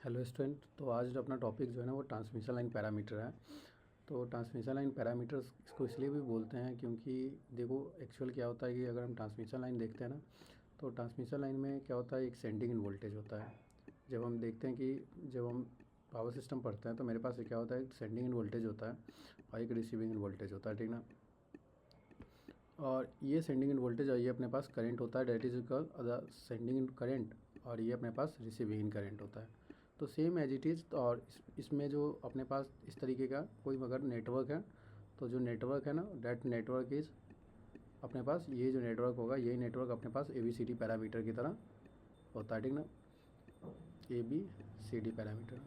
Hello student. तो आज अपना टॉपिक जो है ना वो ट्रांसमिशन लाइन पैरामीटर है। तो ट्रांसमिशन लाइन पैरामीटर्स इसको इसलिए भी बोलते हैं क्योंकि देखो एक्चुअल क्या होता है कि अगर हम ट्रांसमिशन लाइन देखते हैं ना, तो ट्रांसमिशन लाइन में क्या होता है, एक सेंडिंग इन वोल्टेज होता है। जब हम देखते हैं कि जब हम पावर सिस्टम पढ़ते हैं तो मेरे पास क्या होता है, एक सेंडिंग इन वोल्टेज होता है और एक रिसीविंग इन वोल्टेज होता है, ठीक ना। और ये सेंडिंग इन वोल्टेज और ये अपने पास करंट होता है, that is equal the sending in current, और ये अपने पास रिसीविंग इन करंट होता है। तो सेम एज इट इज़। और इसमें जो अपने पास इस तरीके का कोई अगर नेटवर्क है, तो जो नेटवर्क है ना, डेट नेटवर्क इज़ अपने पास, ये जो नेटवर्क होगा यही नेटवर्क अपने पास ABCD पैरामीटर की तरह होता है, ठीक ना। ABCD parameter.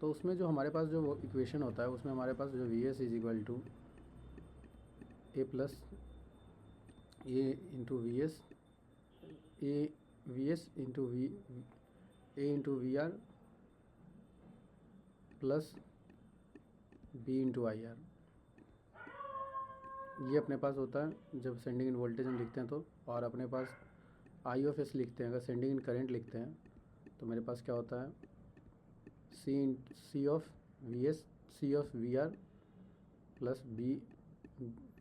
तो उसमें जो हमारे पास जो इक्वेशन होता है उसमें हमारे पास जो VS is equal to A plus A into V S, A into V, A into VR plus B into IR, ये अपने पास होता है जब सेंडिंग इन वोल्टेज हम लिखते हैं तो। और अपने पास I ऑफ S लिखते हैं, अगर सेंडिंग इन करंट लिखते हैं तो मेरे पास क्या होता है, C of VR plus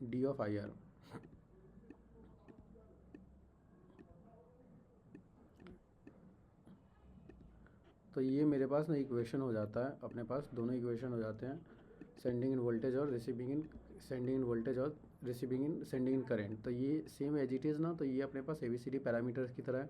D of IR। तो ये मेरे पास ना इक्वेशन हो जाता है, अपने पास दोनों इक्वेशन हो जाते हैं, सेंडिंग इन वोल्टेज और receiving end, sending end voltage और रिसीविंग इन सेंडिंग इन करंट। तो ये सेम एज इट इज़ ना, तो ये अपने पास ABCD पैरामीटर्स की तरह है।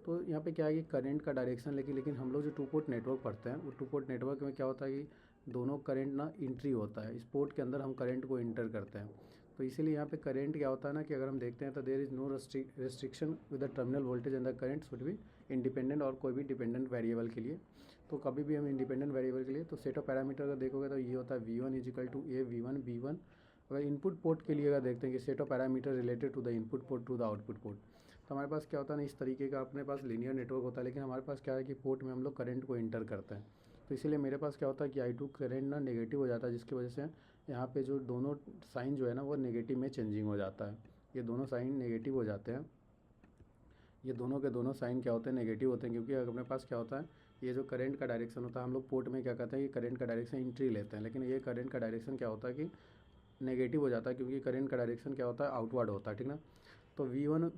तो यहाँ पे क्या है कि करंट का डायरेक्शन, लेकिन हम लोग जो टू पोर्ट नेटवर्क पढ़ते हैं वो टू पोर्ट नेटवर्क में क्या होता है कि दोनों करंट ना इंट्री होता है, इस पोर्ट के अंदर हम करंट को इंटर करते हैं। तो इसीलिए यहाँ पे करंट क्या होता है ना कि अगर हम देखते हैं तो there is no restriction with the terminal voltage and the current should be independent, और कोई भी डिपेंडेंट वेरिएबल के लिए। तो कभी भी हम इंडिपेंडेंट वेरिएबल के लिए तो सेट ऑफ पैरामीटर अगर देखोगे तो ये होता है V1 is equal to A V1 B1। अगर इनपुट पोर्ट के लिए अगर देखते हैं कि set of parameter related to the input port to the output port, तो हमारे पास क्या होता है ना, इस तरीके का अपने पास लीनियर नेटवर्क होता है। लेकिन हमारे पास क्या है कि पोर्ट में हम लोग करंट को इंटर करते हैं, तो इसीलिए मेरे पास क्या होता है कि I2 करंट ना नेगेटिव हो जाता है, जिसकी वजह से यहाँ पे जो दोनों साइन जो है ना वो नेगेटिव में चेंजिंग हो जाता है। ये दोनों साइन नेगेटिव हो जाते हैं, ये दोनों के दोनों साइन क्या होते हैं, नेगेटिव होते हैं। क्योंकि अपने पास क्या होता है, ये जो करंट का डायरेक्शन होता है, हम लोग पोर्ट में क्या कहते हैं कि करंट का डायरेक्शन इंट्री लेते हैं, लेकिन ये करंट का डायरेक्शन क्या होता है कि नेगेटिव हो जाता है, क्योंकि करंट का डायरेक्शन क्या होता है, आउटवर्ड होता है, ठीक ना। तो V1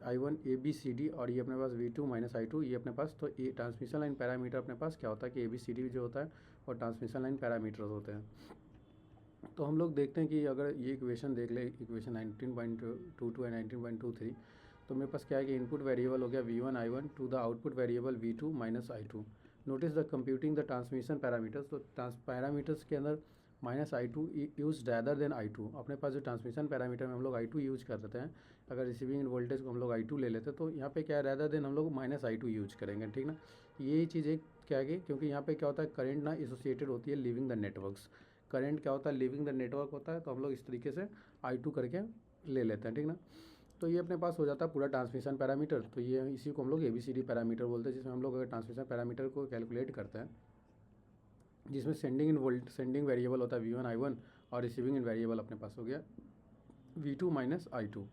I1 ABCD, और ये अपने पास V2 माइनस I2, ये अपने पास, तो ये ट्रांसमिशन लाइन पैरामीटर अपने पास क्या होता है कि ABCD जो होता है और ट्रांसमिशन लाइन पैरामीटर्स होते हैं। तो हम लोग देखते हैं कि अगर ये इक्वेशन देख ले, इक्वेशन 19.22 एंड 19.23, तो मेरे पास क्या है कि इनपुट वेरिएबल हो गया V1 I1 to the output variable V2 minus I2। Notice the computing the transmission parameters, तो पैरामीटर्स के अंदर minus I2 use rather than I2। अपने पास जो ट्रांसमिशन पैरामीटर में हम लोग I2 यूज कर देते हैं, अगर रिसीविंग इन वोल्टेज को हम लोग I2 ले लेते हैं, तो यहाँ पे क्या है, रैदर देन हम लोग माइनस I2 यूज करेंगे, ठीक ना। यही चीज़ एक क्या है कि क्योंकि यहाँ पे क्या होता है, करंट ना एसोसिएटेड होती है लिविंग द नेटवर्क्स। करंट क्या होता है, लिविंग द नेटवर्क होता है, तो हम लोग इस तरीके से I2 करके ले लेते हैं, ठीक ना। तो ये अपने पास हो जाता है पूरा ट्रांसमिशन पैरामीटर। तो ये इसी को हम लोग ABCD पैरामीटर बोलते हैं, जिसमें हम लोग अगर ट्रांसमिशन पैरामीटर को कैलकुलेट करते हैं, जिसमें सेंडिंग वेरिएबल होता है V1 I1, और रिसीविंग इन वेरिएबल अपने पास हो गया V2 माइनस I2।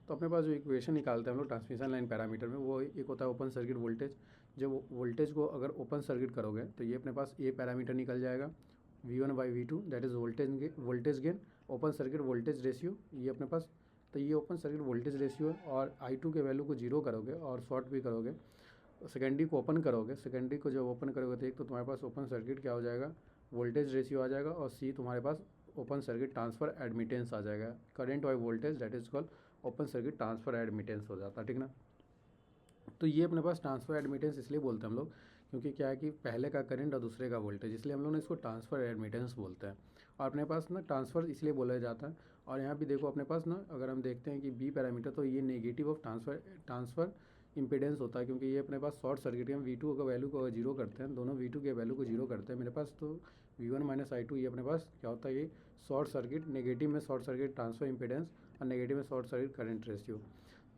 तो अपने पास जो इक्वेशन निकालते हैं हम लोग ट्रांसमिशन लाइन पैरामीटर में, वो एक होता है ओपन सर्किट वोल्टेज। जब वोल्टेज को अगर ओपन सर्किट करोगे तो ये अपने पास A पैरामीटर निकल जाएगा, V1/V2 that is voltage gain, open circuit voltage ratio ये अपने पास। तो ये ओपन सर्किट वोल्टेज रेशियो है, और I2 के वैल्यू को जीरो करोगे और शॉर्ट भी करोगे, सेकेंडरी को ओपन करोगे, सेकेंडरी को जब ओपन करोगे तो एक तो तुम्हारे पास ओपन सर्किट क्या हो जाएगा, वोल्टेज रेशियो आ जाएगा, और C तुम्हारे पास ओपन सर्किट ट्रांसफ़र एडमिटेंस आ जाएगा, current by voltage that is called open circuit transfer admittance हो जाता है, ठीक ना। तो ये अपने पास ट्रांसफ़र एडमिटेंस इसलिए बोलते हैं हम लोग, क्योंकि क्या है कि पहले का करंट और दूसरे का वोल्टेज, इसलिए हम लोग ने इसको ट्रांसफ़र एडमिटेंस बोलते हैं। और अपने पास ना ट्रांसफ़र इसलिए बोला जाता है। और यहाँ भी देखो अपने पास ना, अगर हम देखते हैं कि B पैरामीटर, तो ये नेगेटिव ऑफ ट्रांसफ़र इम्पीडेंस होता है, क्योंकि ये अपने पास शॉर्ट सर्किट है। हम V2 का वैल्यू को जीरो करते हैं, दोनों V2 के वैल्यू को जीरो करते हैं मेरे पास, तो V1 माइनस I2 ये अपने पास क्या होता है, ये शॉर्ट सर्किट, नेगेटिव में शॉर्ट सर्किट ट्रांसफ़र इम्पीडेंस और नेगेटिव में शॉर्ट सर्किट करंट रेशियो।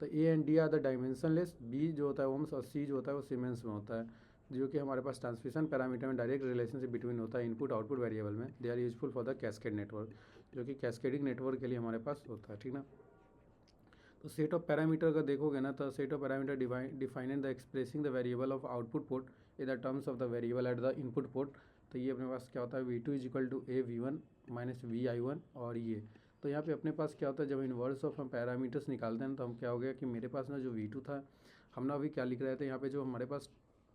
तो A and D are the dimensionless, B जो होता है ओम्स और C जो होता है वो सीमेंस में होता है, जो कि हमारे पास ट्रांसमिशन पैरामीटर में डायरेक्ट रिलेशनशिप बिटवीन होता है इनपुट आउटपुट वेरिएबल में। They are useful for the cascade network, जो कि कैस्केडिंग नेटवर्क के लिए हमारे पास होता है, ठीक ना। तो सेट ऑफ पैरामीटर अगर देखोगे ना, तो set of parameter defining the expressing the variable of output port in the terms of the variable at the input port. तो ये अपने पास क्या होता है, V2 is equal to A V1 minus VI1। और ये तो यहाँ पे अपने पास क्या होता है, जब इन्वर्स ऑफ हम पैरामीटर्स निकालते हैं तो हम क्या हो गया कि मेरे पास ना जो V2 था, हम ना अभी क्या लिख रहे थे यहाँ पे, जो हमारे पास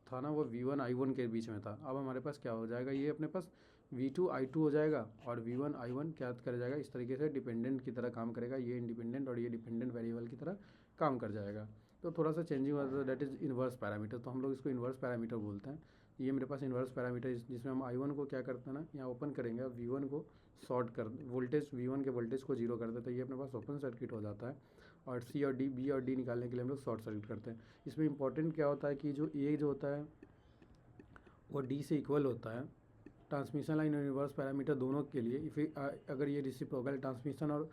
था ना वो V1 I1 के बीच में था। अब हमारे पास क्या हो जाएगा, ये अपने पास V2 I2 हो जाएगा और V1 I1 क्या कर जाएगा, इस तरीके से डिपेंडेंट की तरह काम करेगा। ये इंडिपेंडेंट और ये डिपेंडेंट वेरिएबल की तरह काम कर जाएगा। तो थोड़ा सा चेंजिंग होता है, दैट इज़ इन्वर्स पैरामीटर। तो हम लोग इसको इन्वर्स पैरामीटर बोलते हैं। ये मेरे पास इन्वर्स पैरामीटर जिसमें हम I1 को क्या करते हैं ना, यहाँ ओपन करेंगे, V1 को शॉर्ट कर, वोल्टेज V1 के वोल्टेज को जीरो कर देते हैं, तो ये अपने पास ओपन सर्किट हो जाता है। और C और D, B और D निकालने के लिए हम लोग शॉर्ट सर्किट करते हैं। इसमें इंपॉर्टेंट क्या होता है कि जो A जो होता है वो D से इक्वल होता है ट्रांसमिशन लाइन और इन्वर्स पैरामीटर दोनों के लिए। इफ़ अगर ये रेसिप्रोकल ट्रांसमिशन, और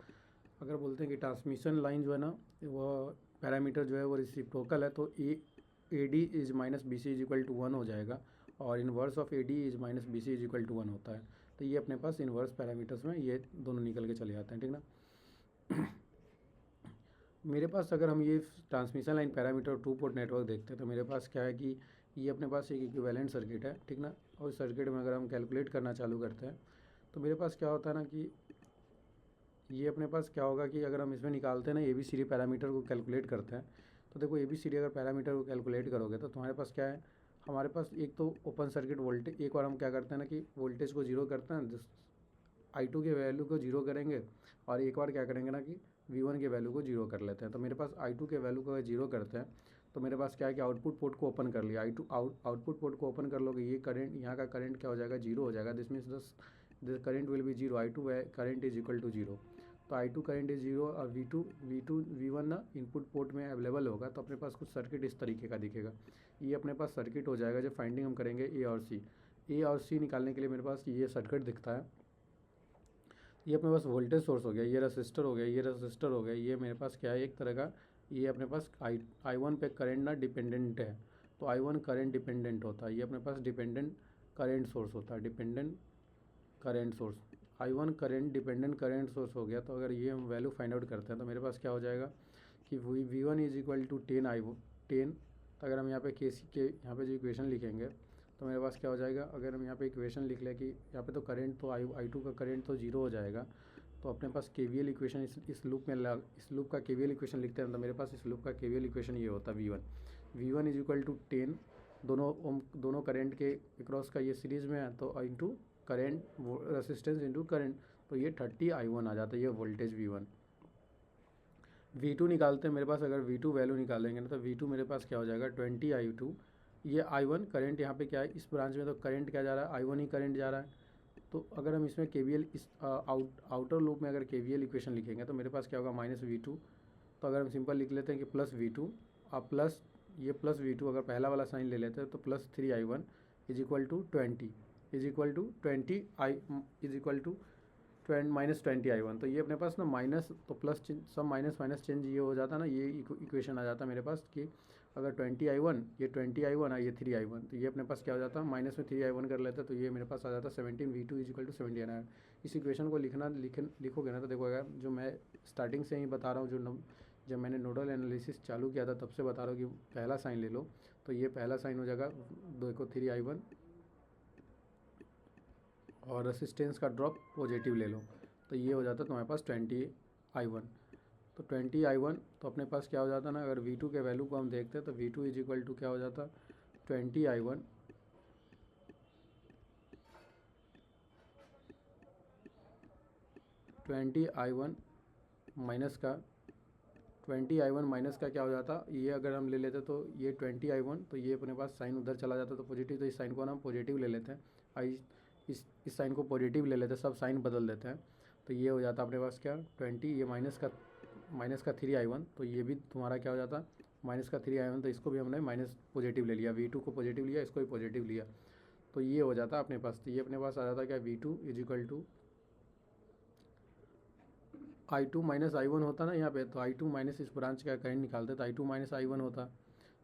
अगर बोलते हैं कि ट्रांसमिशन लाइन जो है ना वो पैरामीटर जो है वो रेसिप्रोकल है, तो AD is minus BC is equal to 1 हो जाएगा और inverse of AD is minus BC is equal to 1 होता है। तो ये अपने पास इन्वर्स पैरामीटर्स में ये दोनों निकल के चले जाते हैं, ठीक ना। मेरे पास अगर हम ये ट्रांसमिशन लाइन पैरामीटर और टू पोर्ट नेटवर्क देखते हैं तो मेरे पास क्या है कि ये अपने पास एक इक्विवेलेंट सर्किट है, ठीक ना। और इस सर्किट में अगर हम कैलकुलेट करना चालू करते हैं तो मेरे पास क्या होता है ना कि ये अपने पास क्या होगा कि अगर हम इसमें निकालते हैं ना ABCD पैरामीटर को कैलकुलेट करते हैं, तो देखो ABCD अगर पैरामीटर को कैलकुलेट करोगे तो तुम्हारे पास क्या है, हमारे पास एक तो ओपन सर्किट वोल्टेज, एक बार हम क्या करते हैं ना कि वोल्टेज को जीरो करते हैं, I2 के वैल्यू को जीरो करेंगे, और एक बार क्या करेंगे ना कि V1 के वैल्यू को जीरो कर लेते हैं। तो मेरे पास I2 के वैल्यू को अगर जीरो करते हैं तो मेरे पास क्या है कि आउटपुट पोर्ट को ओपन कर लिया, आउटपुट पोर्ट को ओपन कर लोगे, ये करंट, यहाँ का करंट क्या हो जाएगा, जीरो हो जाएगा। This means this current will be zero, I2 current is equal to zero. तो I2 करंट इज जीरो और V1 ना इनपुट पोर्ट में अवेलेबल होगा। तो अपने पास कुछ सर्किट इस तरीके का दिखेगा। ये अपने पास सर्किट हो जाएगा। जो फाइंडिंग हम करेंगे A और C निकालने के लिए मेरे पास ये सर्किट दिखता है। ये अपने पास वोल्टेज सोर्स हो गया, ये रसिस्टर हो गया, ये रसिस्टर हो गया। ये मेरे पास क्या है, एक तरह का, ये अपने पास I1 पे करंट ना डिपेंडेंट है, तो I1 करंट डिपेंडेंट होता है। ये अपने पास डिपेंडेंट करंट सोर्स होता है, dependent current source. I1 current dependent current source हो गया। तो अगर ये हम वैल्यू फाइंड आउट करते हैं तो मेरे पास क्या हो जाएगा कि V1 इज इक्वल टू 10। तो अगर हम यहाँ पे यहाँ पे जो इक्वेशन लिखेंगे तो मेरे पास क्या हो जाएगा, अगर हम यहाँ पे इक्वेशन लिख लें कि यहाँ पे तो करंट तो I2 का करंट तो जीरो हो जाएगा। तो अपने पास KVL इक्वेशन इस लूप में इस लूप का KVL इक्वेशन लिखते हैं तो मेरे पास इस लूप का KVL इक्वेशन ये होता है V1 इज इक्वल टू 10, दोनों करंट के अक्रॉस का ये सीरीज़ में है, तो into current resistance into current, तो ये 30 I1 आ जाता है, ये वोल्टेज V1। V2 निकालते हैं, मेरे पास अगर V2 वैल्यू निकालेंगे ना तो V2 मेरे पास क्या हो जाएगा 20 I2। ये I1 करंट यहाँ पे क्या है, इस ब्रांच में तो करंट क्या जा रहा है, I1 ही करंट जा रहा है। तो अगर हम इसमें KVL इस आउटर लूप में अगर KVL इक्वेशन लिखेंगे तो मेरे पास क्या होगा -V2। तो अगर हम सिंपल लिख लेते हैं कि प्लस V2 और प्लस ये प्लस V2, अगर पहला वाला साइन ले लेते हैं तो plus 3I1 is equal to 20 is equal to 20 I is equal to -20I1। तो ये अपने पास ना माइनस तो प्लस सब माइनस माइनस चेंज ये हो जाता है ना, ये इक्वेशन आ जाता है मेरे पास कि अगर 20I1 ये 20I1 और ये 3I1, तो ये अपने पास क्या हो जाता है, माइनस में 3I1 कर लेते हैं तो ये मेरे पास आ जाता है 17V2 is equal to 17I1। इस इक्वेशन को लिखोगे ना तो देखोगे, जो मैं स्टार्टिंग से ही बता रहा हूँ, जब मैंने नोडल एनालिसिस चालू किया था तब से बता रहा हूँ कि पहला साइन ले लो, तो ये पहला साइन हो जाएगा, देखो 3I1 और रेसिस्टेंस का ड्रॉप पॉजिटिव ले लो, तो ये हो जाता है तुम्हारे पास 20I1। तो 20I1 तो अपने पास क्या हो जाता है ना, अगर V2 के वैल्यू को हम देखते हैं तो V2 इज इक्वल टू क्या हो जाता, 20I1 माइनस का 20I1 माइनस का क्या हो जाता, ये अगर हम ले लेते तो ये 20I1, तो ये अपने पास साइन उधर चला जाता तो पॉजिटिव, तो इस साइन को ना हम पॉजिटिव ले लेते हैं, इस साइन को पॉजिटिव ले लेते हैं, सब साइन बदल देते हैं। तो ये हो जाता अपने पास क्या 20, ये माइनस का 3I1, तो ये भी तुम्हारा क्या हो जाता माइनस का 3I1, तो इसको भी हमने माइनस पॉजिटिव ले लिया, V2 को पॉजिटिव लिया, इसको भी पॉजिटिव लिया, तो ये हो जाता अपने पास। तो ये अपने पास आ जाता क्या V2 is equal to I2 minus I1 होता ना यहाँ पे, तो I2 माइनस इस ब्रांच का करंट निकालते तो I2 माइनस I1 होता,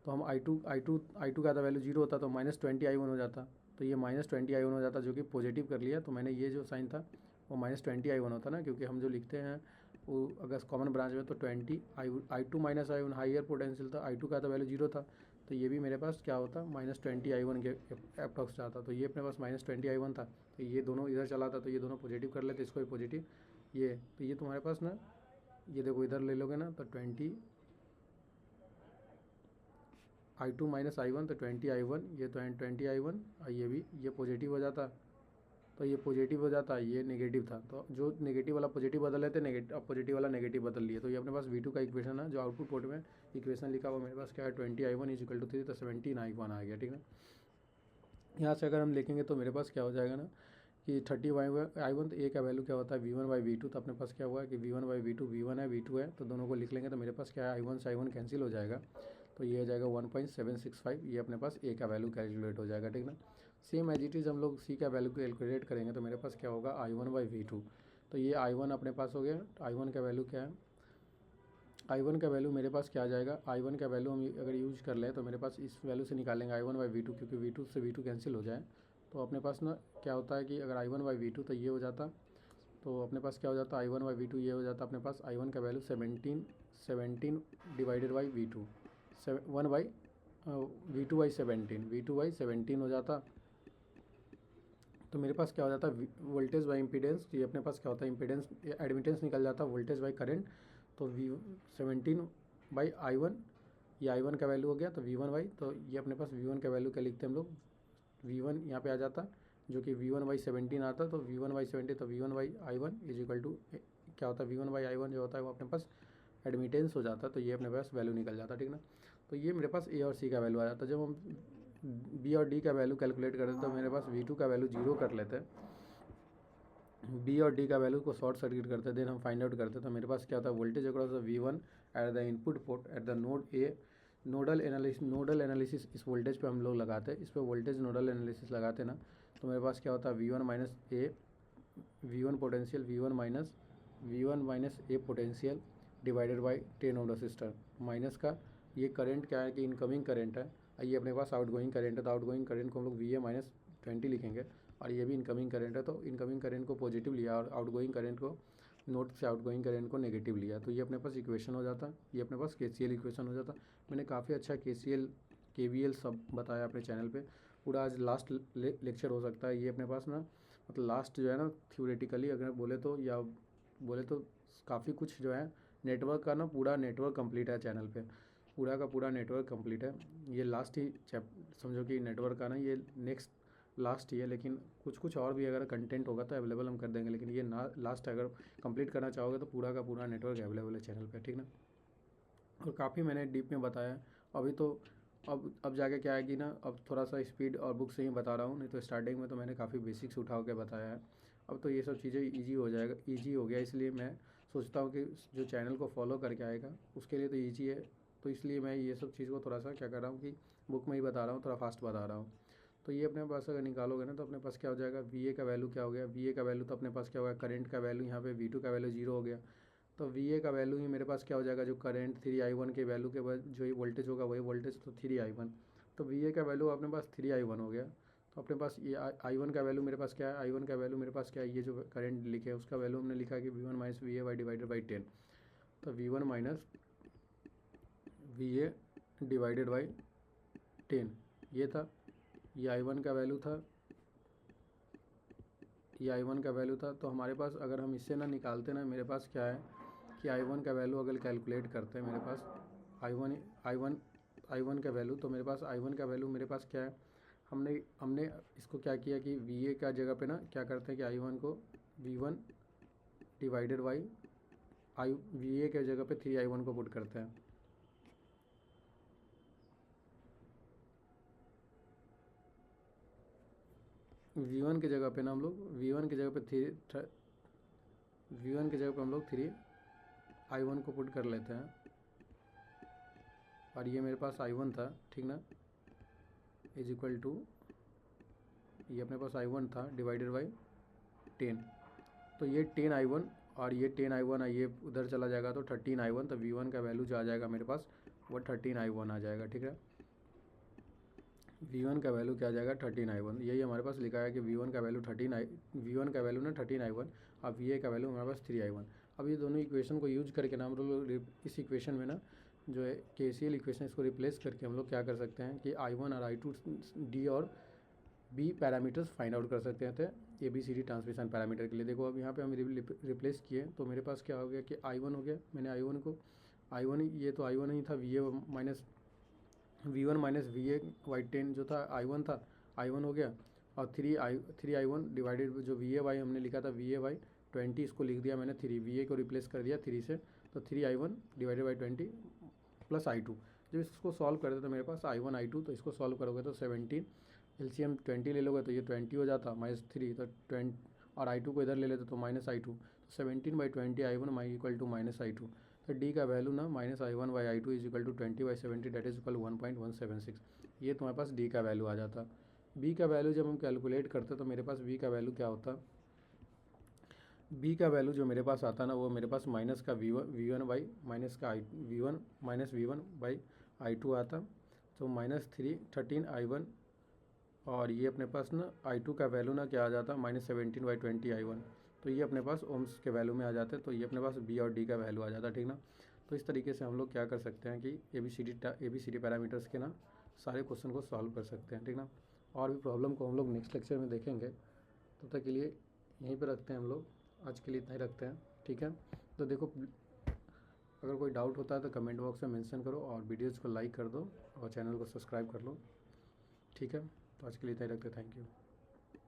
तो हम I2 का था वैल्यू जीरो होता तो -20I1 हो जाता, तो ये -20I1 हो जाता, जो कि पॉजिटिव कर लिया। तो मैंने ये जो साइन था वो -20I1 होता ना, क्योंकि हम जो लिखते हैं वो अगर कॉमन ब्रांच में तो I2 minus I1 higher potential था, I2 का था वैल्यू जीरो था, तो ये भी मेरे पास क्या होता -20 I1 के अप्रॉक्स जाता। तो ये अपने पास -20 I1 था, तो ये दोनों इधर चला था, तो ये दोनों पॉजिटिव कर लेते, इसको भी पॉजिटिव ये। तो ये तुम्हारे पास ना, ये देखो इधर ले लोगे ना तो 20 I2 - I1, तो 20 I1, ये तो 20 I1, और ये भी ये पॉजिटिव हो जाता, तो ये पॉजिटिव हो जाता, ये नेगेटिव था। तो जो नेगेटिव वाला पॉजिटिव बदल लेते, नेगेटिव, अब पॉजिटिव वाला नेगेटिव बदल लिए। तो ये अपने पास V2 का इक्वेशन है, जो आउटपुट पोर्ट में इक्वेशन लिखा हुआ मेरे पास क्या है 20 I1 = 3, तो 17 I1 आ गया, ठीक है। यहाँ से अगर हम लिखेंगे तो मेरे पास क्या हो जाएगा ना कि 30 I1, तो ए का वैल्यू क्या होता है V1/V2। तो अपने पास क्या हुआ है कि V1/V2 V1 है V2 है, तो दोनों को लिख लेंगे तो मेरे पास क्या है I1 से I1 कैंसिल हो जाएगा, तो ये हो जाएगा 1.765। ये अपने पास ए का वैल्यू कैलकुलेट हो जाएगा, ठीक ना। सेम एज इट इज़ हम लोग सी का वैल्यू कैलकुलेट करेंगे तो मेरे पास क्या होगा I1/V2। तो ये I1 अपने पास हो गया। I1 का वैल्यू क्या है, I1 का वैल्यू मेरे पास क्या आ जाएगा, I1 का वैल्यू हम अगर यूज कर लें तो मेरे पास इस वैल्यू से निकालेंगे I1/V2, क्योंकि V2 से V2 कैंसिल हो जाए। तो अपने पास ना क्या होता है कि अगर I1/V2 तो ये हो जाता, तो अपने पास क्या हो जाता I1/V2 ये हो जाता अपने पास I1 का value 17 divided by V2, 1/V2/17 हो जाता। तो मेरे पास क्या हो जाता है वोल्टेज बाई इम्पीडेंस, ये अपने पास क्या होता है इम्पीडेंस एडमिटेंस निकल जाता है वोल्टेज बाई करंट। तो V17/I1, ये I1 का वैल्यू हो गया, तो V1/, तो ये अपने पास V1 का वैल्यू क्या लिखते हैं हम लोग, V1 यहाँ पे आ जाता जो कि V1/17 आता, तो V1/17, तो V1/I1 = क्या होता है V1/I1 जो होता है वो अपने पास एडमिटेंस हो जाता, तो ये अपने पास वैल्यू निकल जाता, ठीक ना। तो ये मेरे पास ए और सी का वैल्यू आ जाता। जब हम बी और डी का वैल्यू कैलकुलेट करते हैं तो मेरे पास V2 का वैल्यू 0 कर लेते हैं, बी और डी का वैल्यू को शॉर्ट सर्किट करते हैं, देन हम फाइंड आउट करते हैं। तो मेरे पास क्या होता है voltage across the V1 eight the input port at the node A, nodal analysis इस वोल्टेज पे हम लोग लगाते हैं, इस पर वोल्टेज नोडल एनालिसिस लगाते हैं ना। तो मेरे पास क्या होता है V1 - A, V1 potential, V1 - A potential divided by 10 ohm resistor, minus का ये करंट क्या है कि इनकमिंग करंट है, ये अपने पास आउटगोइंग करंट है, तो आउटगोइंग करंट को हम लोग VA - 20 लिखेंगे, और ये भी इनकमिंग करंट है, तो इनकमिंग करंट को पॉजिटिव लिया और आउटगोइंग करंट को, नोड से आउटगोइंग करंट को नेगेटिव लिया। तो ये अपने पास इक्वेशन हो जाता, ये अपने पास KCL इक्वेशन हो जाता। मैंने काफ़ी अच्छा KCL KVL सब बताया अपने चैनल पे, पूरा आज लास्ट लेक्चर हो सकता है ये अपने पास ना, मतलब लास्ट जो है ना थ्योरेटिकली अगर बोले तो, या बोले तो काफ़ी कुछ जो है नेटवर्क का ना, पूरा नेटवर्क कंप्लीट है चैनल पे, पूरा का पूरा नेटवर्क कंप्लीट है। ये लास्ट ही समझो कि नेटवर्क का ना ये नेक्स्ट लास्ट ही है, लेकिन कुछ कुछ और भी अगर कंटेंट होगा तो अवेलेबल हम कर देंगे, लेकिन ये ना लास्ट अगर कंप्लीट करना चाहोगे तो पूरा का पूरा नेटवर्क अवेलेबल है चैनल पे, ठीक ना। और काफ़ी मैंने डीप में बताया अभी तो, अब जाके क्या है कि ना अब थोड़ा सा स्पीड और बुक से ही बता रहा हूँ, नहीं तो स्टार्टिंग में तो मैंने काफ़ी बेसिक्स उठा के बताया है। अब तो ये सब चीज़ें ईजी हो जाएगा, ईजी हो गया, इसलिए मैं सोचता हूँ कि जो चैनल को फॉलो करके आएगा उसके लिए तो ईजी है, तो इसलिए मैं ये सब चीज़ को थोड़ा सा क्या कर रहा हूँ कि बुक में ही बता रहा हूँ, थोड़ा फास्ट बता रहा हूँ। तो ये अपने पास अगर निकालोगे ना तो अपने पास क्या हो जाएगा VA का वैल्यू क्या हो गया, VA का वैल्यू तो अपने पास क्या होगा करंट का वैल्यू, यहाँ पे V2 का वैल्यू 0 हो गया, तो VA का वैल्यू ही मेरे पास क्या हो जाएगा जो करंट 3I1 के वैल्यू के बाद जो ही वोल्टेज होगा वही वोल्टेज, तो 3I1, तो VA का वैल्यू अपने पास 3I1 हो गया। तो अपने पास ये I1 का वैल्यू मेरे पास क्या है, I1 का वैल्यू मेरे पास क्या है, ये जो करंट लिखे है उसका वैल्यू हमने लिखा कि V1 - VA डिवाइडेड बाई 10, तो V1 - VA डिवाइडेड बाई 10 ये था, ये I1 का वैल्यू था, ये I1 का वैल्यू था। तो हमारे पास अगर हम इससे ना निकालते ना, मेरे पास क्या है कि I1 का वैल्यू अगर कैलकुलेट करते हैं मेरे पास I1 का वैल्यू, तो मेरे पास I1 का वैल्यू मेरे पास क्या है, हमने इसको क्या किया कि VA का जगह पे ना क्या करते हैं कि I1 को V1 डिवाइडेड बाई VA के जगह पे 3I1 को पुट करते हैं, V1 की जगह पे ना हम लोग V1 की जगह पे V1 की जगह पे हम लोग 3I1 को पुट कर लेते हैं, और ये मेरे पास I1 था, ठीक ना, = ये अपने पास I1 था डिवाइडेड बाई 10, तो ये 10I1 और ये 10I1 ये उधर चला जाएगा तो 13I1, तो V1 का वैल्यू जो आ जाएगा मेरे पास वो 13I1 आ जाएगा, ठीक है। V1 का वैल्यू क्या आ जाएगा 13I1, यही हमारे पास लिखा है कि V1 का वैल्यू 13I1 और VA का वैल्यू हमारे पास 3I1। अब ये दोनों इक्वेशन को यूज करके ना हम लोग इस इक्वेशन में ना जो है KCL इक्वेशन, इसको रिप्लेस करके हम लोग क्या कर सकते हैं कि I1 और I2 D और B पैरामीटर्स फाइंड आउट कर सकते हैं ABCD ट्रांसमिशन पैरामीटर के लिए। देखो अब यहाँ पे हम रिप्लेस किए तो मेरे पास क्या हो गया कि I1 हो गया, मैंने I1 ये तो I1 ही था, V1 माइनस VA/10 जो था I1 था, I1 हो गया, और 3I1 डिवाइडेड जो VA/y हमने लिखा था VA/20, इसको लिख दिया मैंने 3, VA को रिप्लेस कर दिया 3 से, तो 3I1 divided by 20 plus I2। जब इसको सॉल्व करते तो मेरे पास I1 I2, तो इसको सॉल्व करोगे तो 17, LCM 20 ले लोगे तो ये 20 हो जाता, -3 तो 20, और I2 को इधर ले लेते तो -I2, तो 17/20 I1 इक्वल टू -I2। तो डी का वैल्यू ना -I1/I2 is equal to 20/70, that is equal 1.176। ये तुम्हारे पास डी का वैल्यू आ जाता। बी का वैल्यू जब हम कैलकुलेट करते तो मेरे पास बी का वैल्यू क्या होता, बी का वैल्यू जो मेरे पास आता ना, वो मेरे पास माइनस का V1 बाई माइनस का V1 बाई I2 आता, तो -13I1, और ये अपने पास ना I2 का वैल्यू ना क्या आ जाता -17/20 I1, तो ये अपने पास ओम्स के वैल्यू में आ जाते हैं, तो ये अपने पास बी और डी का वैल्यू आ जाता है, ठीक ना। तो इस तरीके से हम लोग क्या कर सकते हैं कि ABCD पैरामीटर्स के ना सारे क्वेश्चन को सॉल्व कर सकते हैं, ठीक ना। और भी प्रॉब्लम को हम लोग नेक्स्ट लेक्चर में देखेंगे, तब तक के लिए यहीं पर रखते हैं हम लोग, आज के लिए इतना ही रखते हैं, ठीक है। तो देखो, अगर कोई डाउट होता है तो कमेंट बॉक्स में मेंशन करो, और वीडियोज़ को लाइक कर दो और चैनल को सब्सक्राइब कर लो, ठीक है। तो आज के लिए इतना ही रखते हैं, थैंक यू।